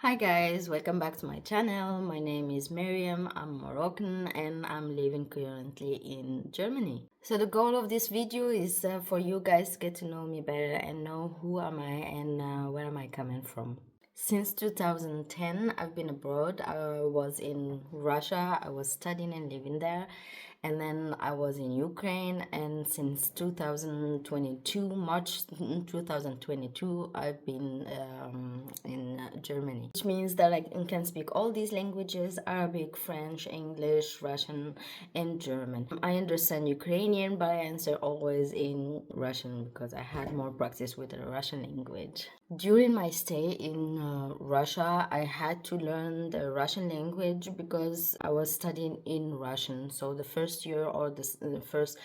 Hi guys, welcome back to my channel. My name is Miriam. I'm Moroccan and I'm living currently in Germany. So the goal of this video is for you guys to get to know me better and know who am I and where am I coming from. Since 2010, I've been abroad. I was in Russia. I was studying and living there. And then I was in Ukraine. And since 2022, March 2022, I've been in Germany. Which means that I can speak all these languages: Arabic, French, English, Russian, and German. I understand Ukrainian, but I answer always in Russian because I had more practice with the Russian language. During my stay in Russia, I had to learn the Russian language because I was studying in Russian. So the first year or the first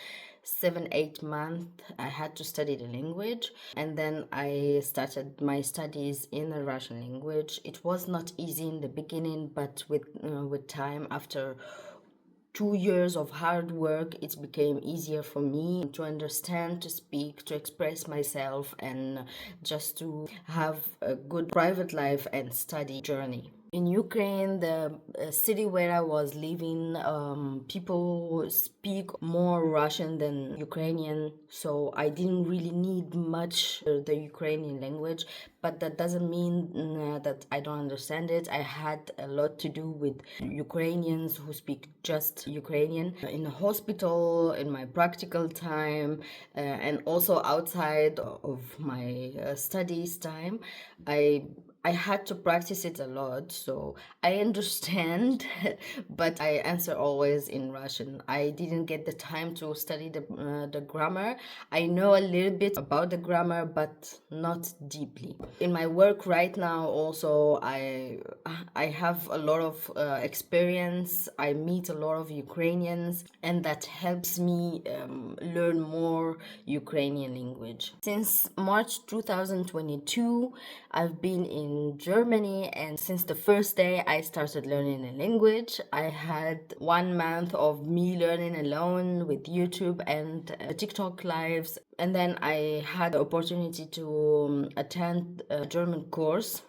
7-8 months, I had to study the language, and then I started my studies in the Russian language. It was not easy in the beginning, but with time, after 2 years of hard work, it became easier for me to understand, to speak, to express myself, and just to have a good private life and study journey. In Ukraine, the city where I was living, people speak more Russian than Ukrainian, so I didn't really need much the Ukrainian language, but that doesn't mean that I don't understand it. I had a lot to do with Ukrainians who speak just Ukrainian in the hospital, in my practical time, and also outside of my studies time. I had to practice it a lot, so I understand, but I answer always in Russian. I didn't get the time to study the grammar. I know a little bit about the grammar, but not deeply. In my work right now, also, I have a lot of experience. I meet a lot of Ukrainians, and that helps me learn more Ukrainian language. Since March 2022, I've been in Germany, and since the first day I started learning a language, I had 1 month of me learning alone with YouTube and TikTok lives, and then I had the opportunity to attend a German course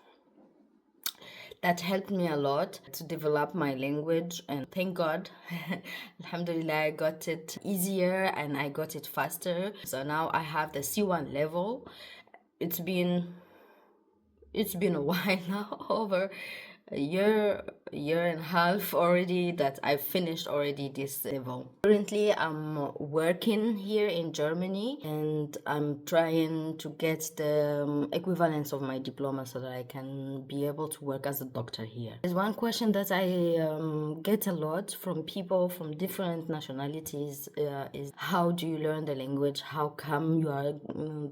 that helped me a lot to develop my language, and thank God alhamdulillah, I got it easier and I got it faster. So now I have the C1 level. It's been a while now, over a year and a half already that I've finished already this level. Currently I'm working here in Germany and I'm trying to get the equivalence of my diploma so that I can be able to work as a doctor here. There's one question that I get a lot from people from different nationalities is, how do you learn the language? How come you are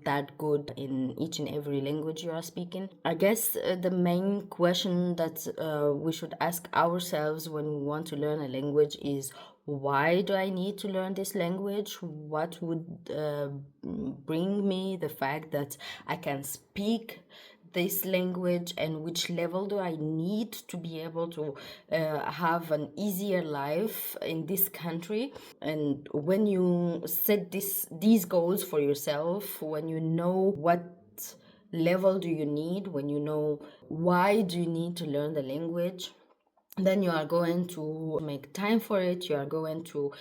that good in each and every language you are speaking? I guess the main question that we should ask ourselves when we want to learn a language is, why do I need to learn this language? What would bring me the fact that I can speak this language, and which level do I need to be able to have an easier life in this country? And when you set these goals for yourself, when you know what level do you need, when you know why do you need to learn the language, then you are going to make time for it. You are going to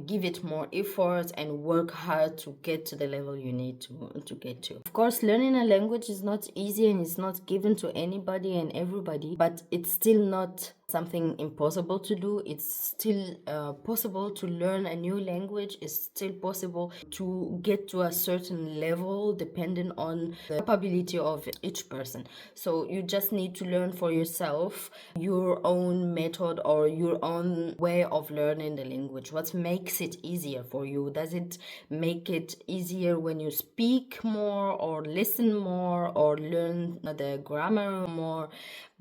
give it more effort and work hard to get to the level you need to get to. Of course, learning a language is not easy and it's not given to anybody and everybody, but it's still not something impossible to do. It's still possible to learn a new language. It's still possible to get to a certain level depending on the capability of each person. So you just need to learn for yourself your own method or your own way of learning the language. What makes it easier for you? Does it make it easier when you speak more or listen more or learn the grammar more?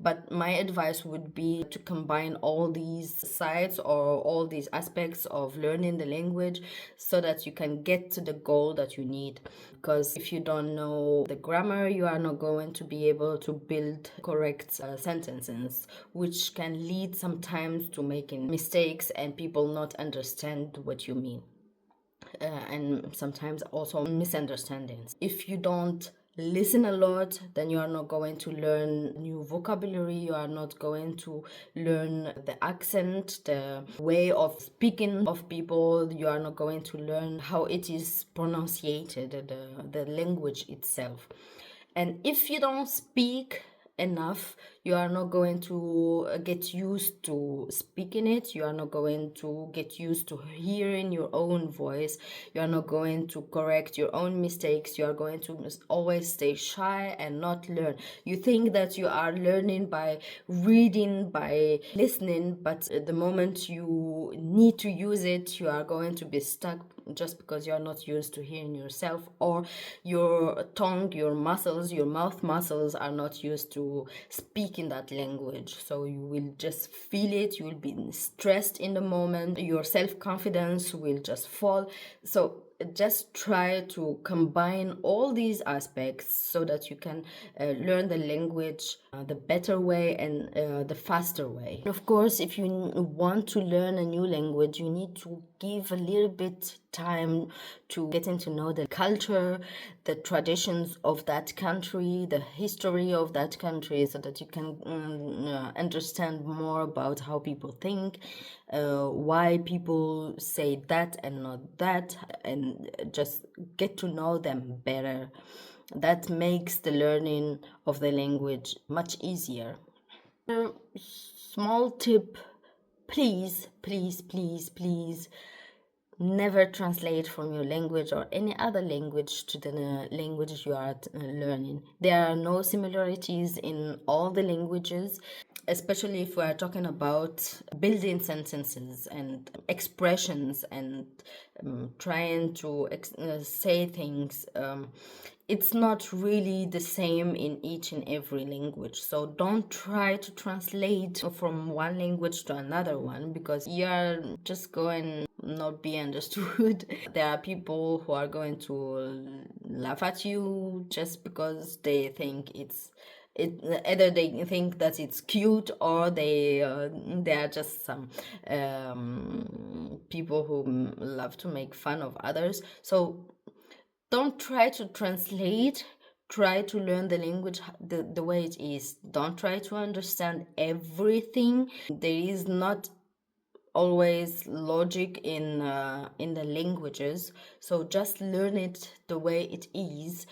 But my advice would be to combine all these sides or all these aspects of learning the language so that you can get to the goal that you need. Because if you don't know the grammar, you are not going to be able to build correct sentences, which can lead sometimes to making mistakes and people not understand what you mean. And sometimes also misunderstandings. If you don't listen a lot, then you are not going to learn new vocabulary, you are not going to learn the accent, the way of speaking of people, you are not going to learn how it is pronounced, the language itself. And if you don't speak enough, you are not going to get used to speaking it, you are not going to get used to hearing your own voice, you are not going to correct your own mistakes, you are going to always stay shy and not learn. You think that you are learning by reading, by listening, but the moment you need to use it, you are going to be stuck, just because you are not used to hearing yourself, or your tongue, your muscles, your mouth muscles are not used to speaking that language. So you will just feel it, you will be stressed in the moment, your self-confidence will just fall. So just try to combine all these aspects so that you can learn the language the better way and the faster way. Of course, if you want to learn a new language, you need to give a little bit time to getting to know the culture, the traditions of that country, the history of that country, so that you can understand more about how people think, why people say that and not that, and just get to know them better. That makes the learning of the language much easier. Small tip, please, please, please, please, never translate from your language or any other language to the language you are learning. There are no similarities in all the languages, especially if we are talking about building sentences and expressions and trying to say things. It's not really the same in each and every language. So don't try to translate from one language to another one, because you're just going not be understood. There are people who are going to laugh at you just because they think either they think that it's cute, or they are just some people who love to make fun of others. So don't try to translate, try to learn the language the way it is. Don't try to understand everything. There is not always logic in the languages, so just learn it the way it is.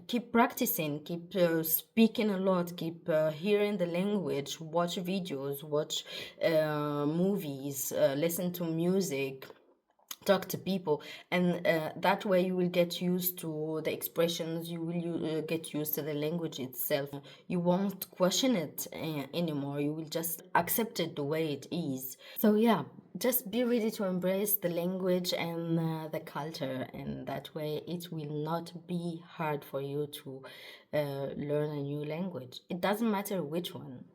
Keep practicing, keep speaking a lot, keep hearing the language, watch videos, watch movies, listen to music, talk to people, and that way you will get used to the expressions, you will get used to the language itself. You won't question it anymore, you will just accept it the way it is. So yeah, just be ready to embrace the language and the culture, and that way it will not be hard for you to learn a new language. It doesn't matter which one,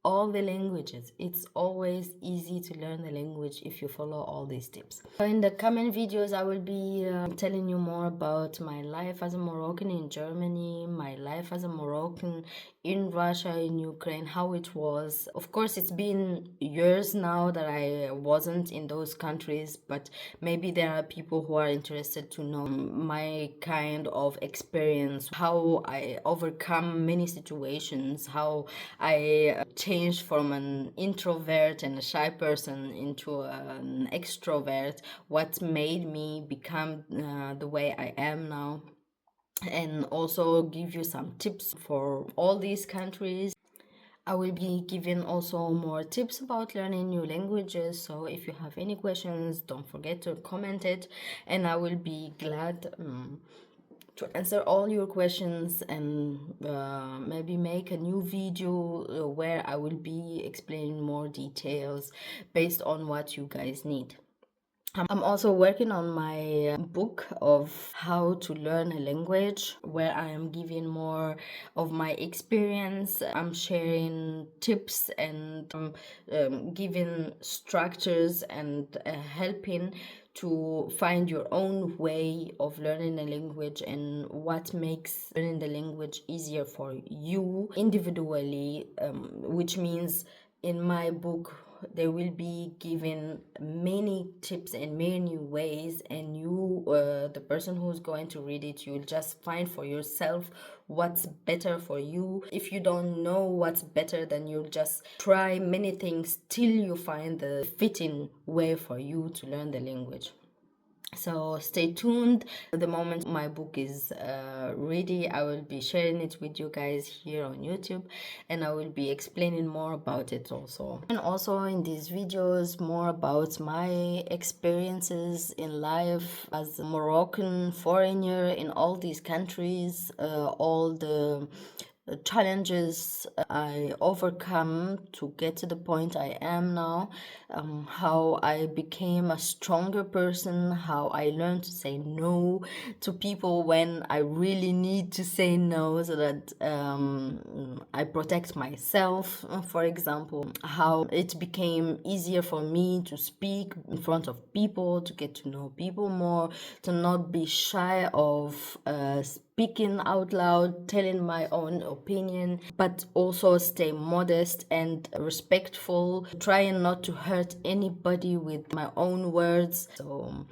all the languages. It's always easy to learn the language if you follow all these tips. In the coming videos, I will be telling you more about my life as a Moroccan in Germany, my life as a Moroccan in Russia, in Ukraine, how it was. Of course, it's been years now that I wasn't in those countries, but maybe there are people who are interested to know my kind of experience, how I overcome many situations, how I changed from an introvert and a shy person into an extrovert, what made me become the way I am now, and also give you some tips for all these countries. I will be giving also more tips about learning new languages, so if you have any questions, don't forget to comment it, and I will be glad to answer all your questions, and maybe make a new video where I will be explaining more details based on what you guys need. I'm also working on my book of how to learn a language, where I am giving more of my experience. I'm sharing tips and giving structures and helping to find your own way of learning a language, and what makes learning the language easier for you individually, which means in my book they will be given many tips and many ways, and you, the person who's going to read it, you'll just find for yourself what's better for you. If you don't know what's better, then you'll just try many things till you find the fitting way for you to learn the language. So stay tuned. The moment my book is ready, I will be sharing it with you guys here on YouTube, and I will be explaining more about it also. And also in these videos, more about my experiences in life as a Moroccan foreigner in all these countries, all the challenges I overcome to get to the point I am now, how I became a stronger person, how I learned to say no to people when I really need to say no, so that I protect myself, for example, how it became easier for me to speak in front of people, to get to know people more, to not be shy of speaking out loud, telling my own opinion, but also stay modest and respectful, trying not to hurt anybody with my own words. So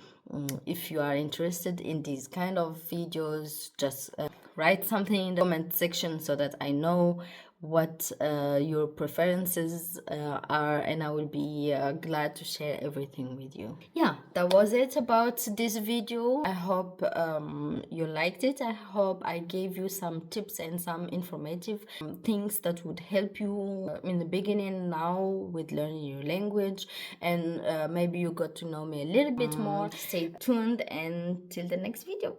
if you are interested in these kind of videos, just write something in the comment section so that I know what your preferences are, and I will be glad to share everything with you. Yeah, that was it about this video. I hope you liked it. I hope I gave you some tips and some informative things that would help you in the beginning now with learning your language, and maybe you got to know me a little bit more. Stay tuned, and till the next video.